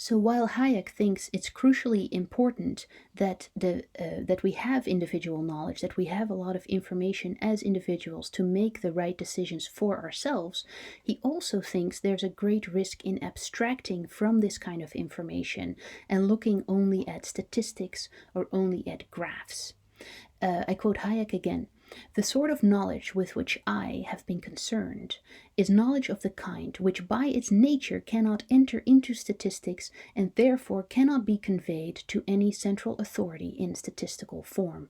So while Hayek thinks it's crucially important that that we have individual knowledge, that we have a lot of information as individuals to make the right decisions for ourselves, he also thinks there's a great risk in abstracting from this kind of information and looking only at statistics or only at graphs. I quote Hayek again. The sort of knowledge with which I have been concerned is knowledge of the kind which by its nature cannot enter into statistics and therefore cannot be conveyed to any central authority in statistical form.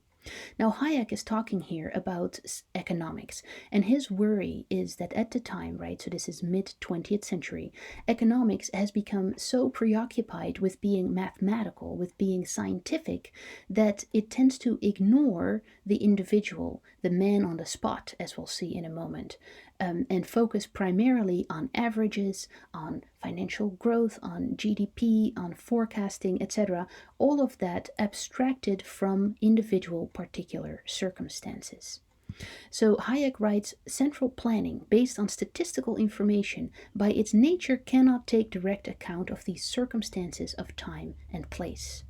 Now, Hayek is talking here about economics, and his worry is that at the time, right, so this is mid 20th century, economics has become so preoccupied with being mathematical, with being scientific, that it tends to ignore the individual, the man on the spot, as we'll see in a moment, and focus primarily on averages, on financial growth, on GDP, on forecasting, etc. All of that abstracted from individual particular circumstances. So Hayek writes, central planning based on statistical information by its nature cannot take direct account of these circumstances of time and place.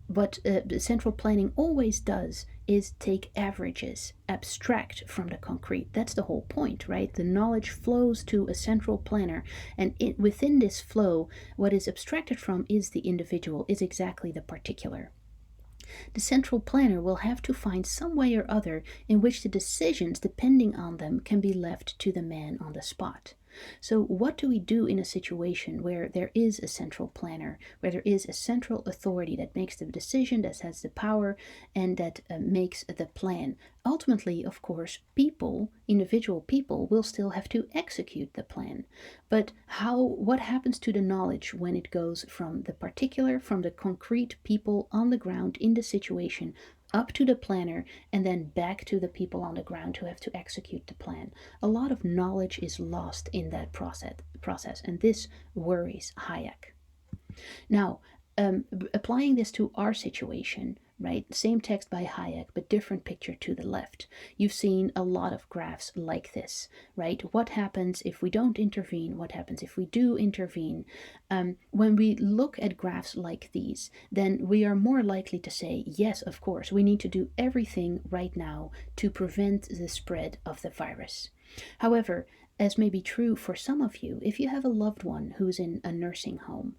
What central planning always does is take averages, abstract from the concrete. That's the whole point, right? The knowledge flows to a central planner, and within this flow, what is abstracted from is the individual, is exactly the particular. The central planner will have to find some way or other in which the decisions depending on them can be left to the man on the spot. So what do we do in a situation where there is a central planner, where there is a central authority that makes the decision, that has the power, and that makes the plan? Ultimately, of course, people, individual people, will still have to execute the plan. But what happens to the knowledge when it goes from the particular, from the concrete people on the ground in the situation, up to the planner, and then back to the people on the ground who have to execute the plan? A lot of knowledge is lost in that process, and this worries Hayek. Now, applying this to our situation, right? Same text by Hayek, but different picture to the left. You've seen a lot of graphs like this, right? What happens if we don't intervene? What happens if we do intervene? When we look at graphs like these, then we are more likely to say, yes, of course, we need to do everything right now to prevent the spread of the virus. However, as may be true for some of you, if you have a loved one who's in a nursing home,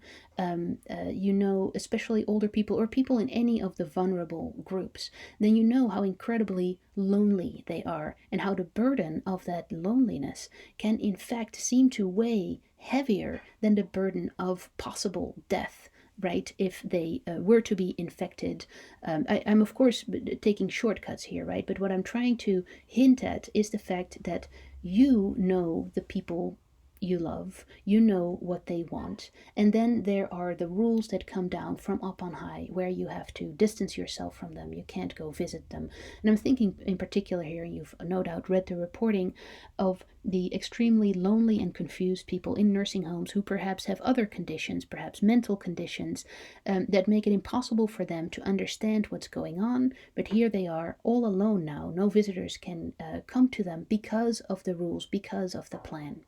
you know, especially older people or people in any of the vulnerable groups, then you know how incredibly lonely they are and how the burden of that loneliness can in fact seem to weigh heavier than the burden of possible death, right, if they were to be infected. I'm of course taking shortcuts here, right, but what I'm trying to hint at is the fact that you know the people you love, you know what they want, and then there are the rules that come down from up on high where you have to distance yourself from them. You can't go visit them. And I'm thinking in particular here, you've no doubt read the reporting of the extremely lonely and confused people in nursing homes who perhaps have other conditions, perhaps mental conditions, that make it impossible for them to understand what's going on. But here they are all alone now. No visitors can come to them because of the rules, because of the plan.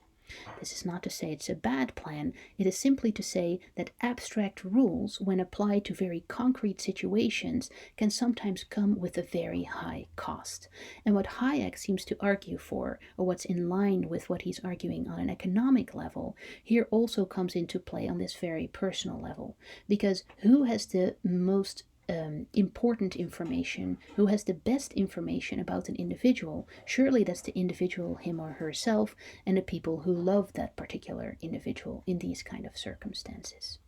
This is not to say it's a bad plan, it is simply to say that abstract rules, when applied to very concrete situations, can sometimes come with a very high cost. And what Hayek seems to argue for, or what's in line with what he's arguing on an economic level, here also comes into play on this very personal level. Because who has the most important information, who has the best information about an individual? Surely that's the individual, him or herself, and the people who love that particular individual in these kind of circumstances.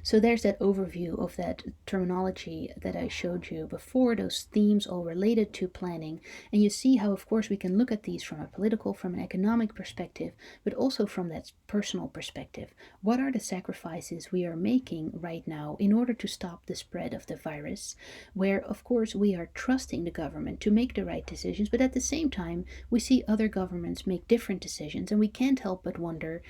So there's that overview of that terminology that I showed you before, those themes all related to planning. And you see how, of course, we can look at these from a political, from an economic perspective, but also from that personal perspective. What are the sacrifices we are making right now in order to stop the spread of the virus? Where, of course, we are trusting the government to make the right decisions, but at the same time, we see other governments make different decisions, and we can't help but wonder,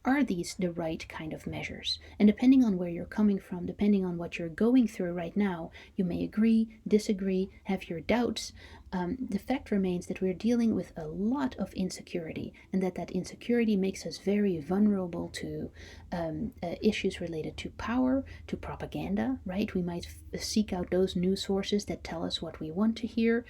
are these the right kind of measures? And depending on where you're coming from, depending on what you're going through right now, you may agree, disagree, have your doubts. the fact remains that we're dealing with a lot of insecurity, and that insecurity makes us very vulnerable to issues related to power, to propaganda, right? We might seek out those news sources that tell us what we want to hear.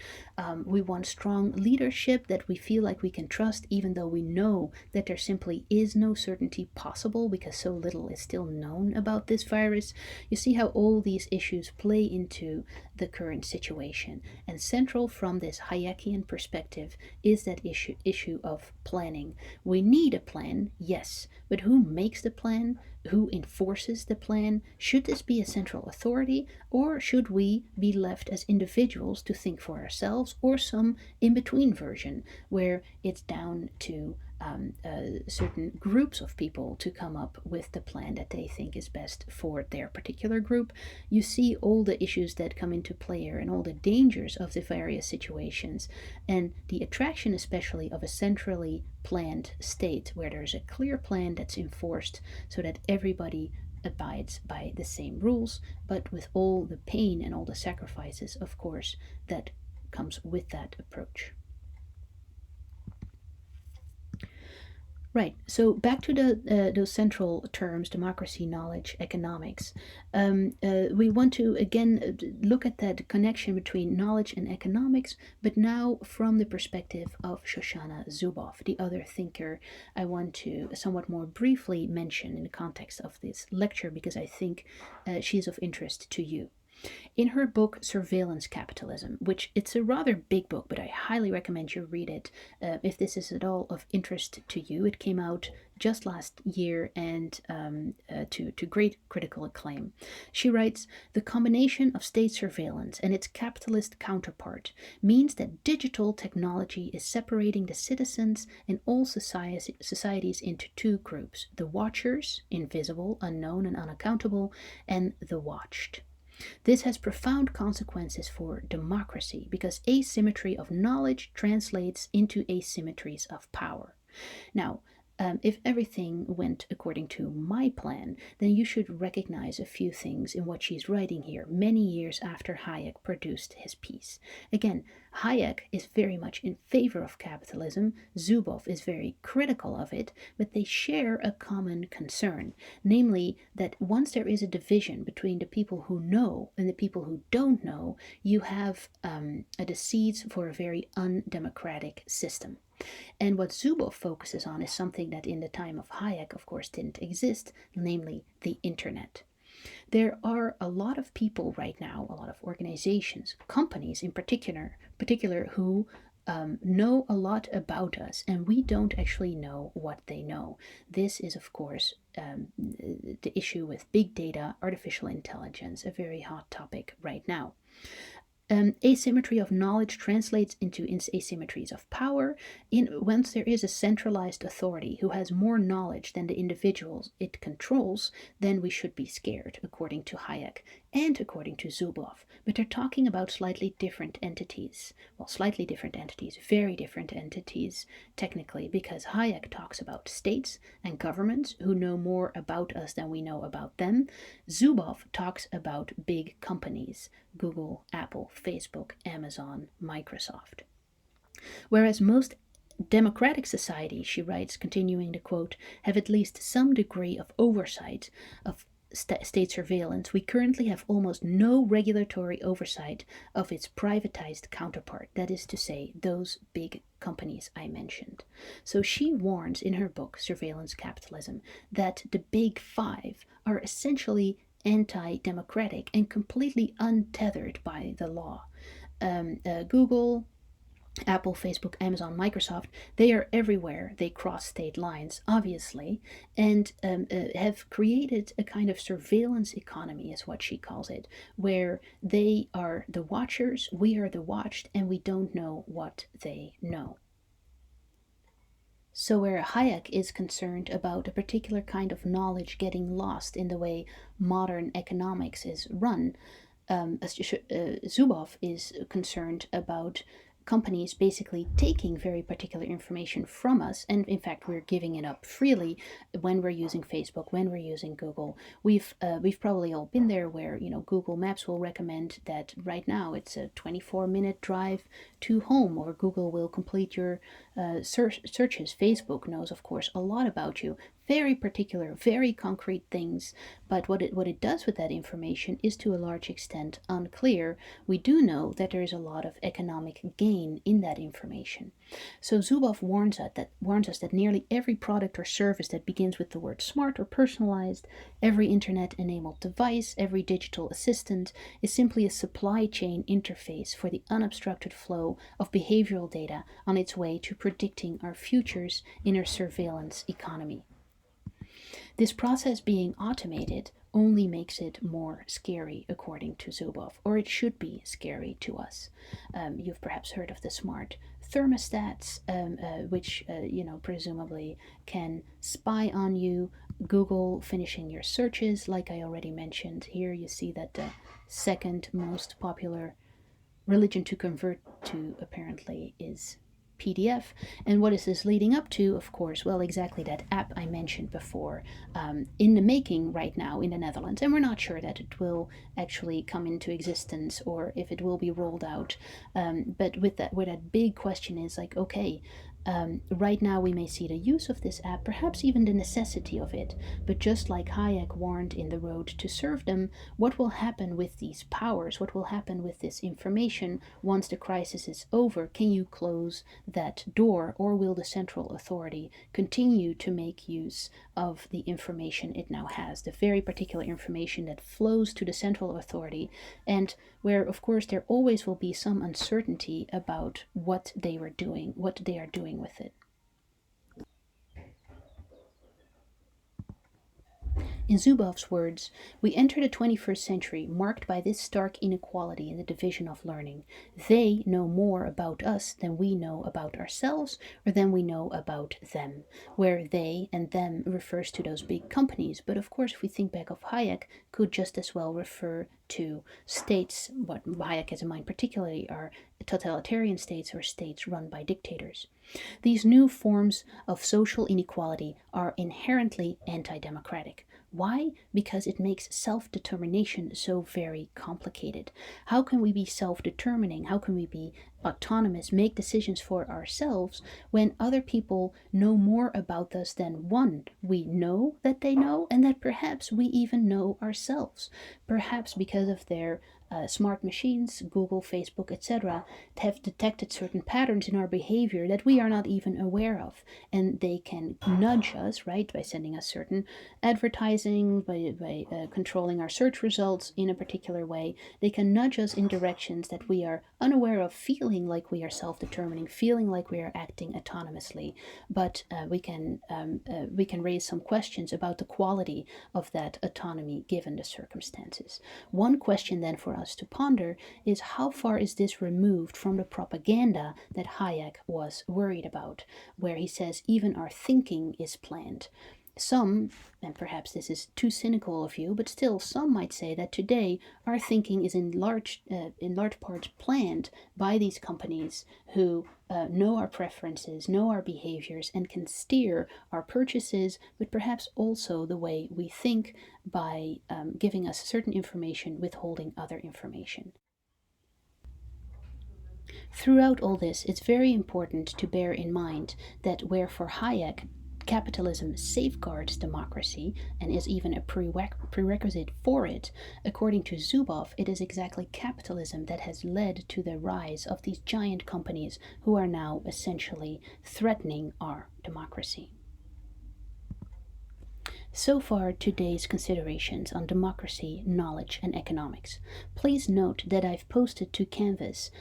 We want strong leadership that we feel like we can trust, even though we know that there simply is no certainty possible because so little is still known about this virus. You see how all these issues play into the current situation. And central from this Hayekian perspective is that issue of planning. We need a plan, yes, but who makes the plan? Who enforces the plan? Should this be a central authority, or should we be left as individuals to think for ourselves, or some in-between version where it's down to certain groups of people to come up with the plan that they think is best for their particular group? You see all the issues that come into play here and all the dangers of the various situations, and the attraction especially of a centrally planned state where there's a clear plan that's enforced so that everybody abides by the same rules, but with all the pain and all the sacrifices, of course, that comes with that approach. Right. So back to those central terms: democracy, knowledge, economics. We want to again look at that connection between knowledge and economics, but now from the perspective of Shoshana Zuboff, the other thinker I want to somewhat more briefly mention in the context of this lecture, because I think she's of interest to you. In her book Surveillance Capitalism, which it's a rather big book, but I highly recommend you read it if this is at all of interest to you. It came out just last year and to great critical acclaim. She writes, "The combination of state surveillance and its capitalist counterpart means that digital technology is separating the citizens and all societies into two groups: the watchers, invisible, unknown, and unaccountable, and the watched. This has profound consequences for democracy because asymmetry of knowledge translates into asymmetries of power." Now, if everything went according to my plan, then you should recognize a few things in what she's writing here, many years after Hayek produced his piece. Again, Hayek is very much in favor of capitalism, Zuboff is very critical of it, but they share a common concern, namely that once there is a division between the people who know and the people who don't know, you have the seeds for a very undemocratic system. And what Zuboff focuses on is something that in the time of Hayek, of course, didn't exist, namely the internet. There are a lot of people right now, a lot of organizations, companies in particular who know a lot about us, and we don't actually know what they know. This is, of course, the issue with big data, artificial intelligence, a very hot topic right now. Asymmetry of knowledge translates into asymmetries of power. Once there is a centralized authority who has more knowledge than the individuals it controls, then we should be scared, according to Hayek and according to Zuboff. But they're talking about slightly different entities. Well, slightly different entities, very different entities, technically, because Hayek talks about states and governments who know more about us than we know about them. Zuboff talks about big companies: Google, Apple, Facebook, Amazon, Microsoft. Whereas most democratic societies, she writes, continuing the quote, have at least some degree of oversight of state surveillance, we currently have almost no regulatory oversight of its privatized counterpart, that is to say, those big companies I mentioned. So she warns in her book, Surveillance Capitalism, that the big five are essentially anti-democratic and completely untethered by the law. Google, Apple, Facebook, Amazon, Microsoft, they are everywhere. They cross state lines, obviously, and have created a kind of surveillance economy, is what she calls it, where they are the watchers, we are the watched, and we don't know what they know. So where Hayek is concerned about a particular kind of knowledge getting lost in the way modern economics is run, Zuboff is concerned about companies basically taking very particular information from us, and in fact we're giving it up freely when we're using Facebook, when we're using Google. We've probably all been there, where Google Maps will recommend that right now it's a 24-minute drive to home, or Google will complete your searches. Facebook knows, of course, a lot about you, very particular, very concrete things. But what it does with that information is to a large extent unclear. We do know that there is a lot of economic gain in that information. So Zuboff warns us that nearly every product or service that begins with the word smart or personalized, every internet-enabled device, every digital assistant, is simply a supply chain interface for the unobstructed flow of behavioral data on its way to predicting our futures in a surveillance economy. This process being automated only makes it more scary, according to Zuboff, or it should be scary to us. You've perhaps heard of the smart thermostats, which presumably can spy on you. Google finishing your searches, like I already mentioned. Here you see that the second most popular religion to convert to apparently is PDF. And what is this leading up to? Of course, well, exactly that app I mentioned before, in the making right now in the Netherlands. And we're not sure that it will actually come into existence or if it will be rolled out. But with that big question is like, okay, right now we may see the use of this app, perhaps even the necessity of it. But just like Hayek warned in The Road to Serfdom, what will happen with these powers? What will happen with this information once the crisis is over? Can you close that door, or will the central authority continue to make use of the information it now has, the very particular information that flows to the central authority, and where, of course, there always will be some uncertainty about what they are doing with it. In Zuboff's words, we enter the 21st century marked by this stark inequality in the division of learning. They know more about us than we know about ourselves, or than we know about them, where they and them refers to those big companies. But of course, if we think back of Hayek, could just as well refer to states. What Hayek has in mind particularly are totalitarian states, or states run by dictators. These new forms of social inequality are inherently anti-democratic. Why? Because it makes self-determination so very complicated. How can we be self-determining? How can we be autonomous, make decisions for ourselves, when other people know more about us than we know that they know, and that perhaps we even know ourselves? Perhaps because of their smart machines, Google, Facebook, etc., have detected certain patterns in our behavior that we are not even aware of. And they can nudge us, right, by sending us certain advertising, by controlling our search results in a particular way. They can nudge us in directions that we are unaware of, feeling like we are self-determining, feeling like we are acting autonomously. But we can raise some questions about the quality of that autonomy given the circumstances. One question then for us to ponder is, how far is this removed from the propaganda that Hayek was worried about, where he says even our thinking is planned? Some, and perhaps this is too cynical of you, but still some might say that today our thinking is in large part planned by these companies who know our preferences, know our behaviors, and can steer our purchases, but perhaps also the way we think by giving us certain information, withholding other information. Throughout all this, it's very important to bear in mind that where for Hayek, capitalism safeguards democracy and is even a prerequisite for it, according to Zuboff, it is exactly capitalism that has led to the rise of these giant companies who are now essentially threatening our democracy. So far, today's considerations on democracy, knowledge, and economics. Please note that I've posted to Canvas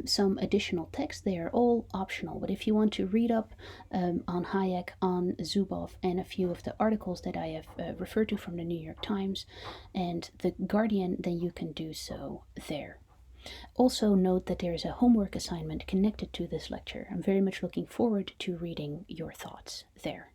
some additional text. They are all optional, but if you want to read up on Hayek, on Zuboff, and a few of the articles that I have referred to from the New York Times and The Guardian, then you can do so there. Also note that there is a homework assignment connected to this lecture. I'm very much looking forward to reading your thoughts there.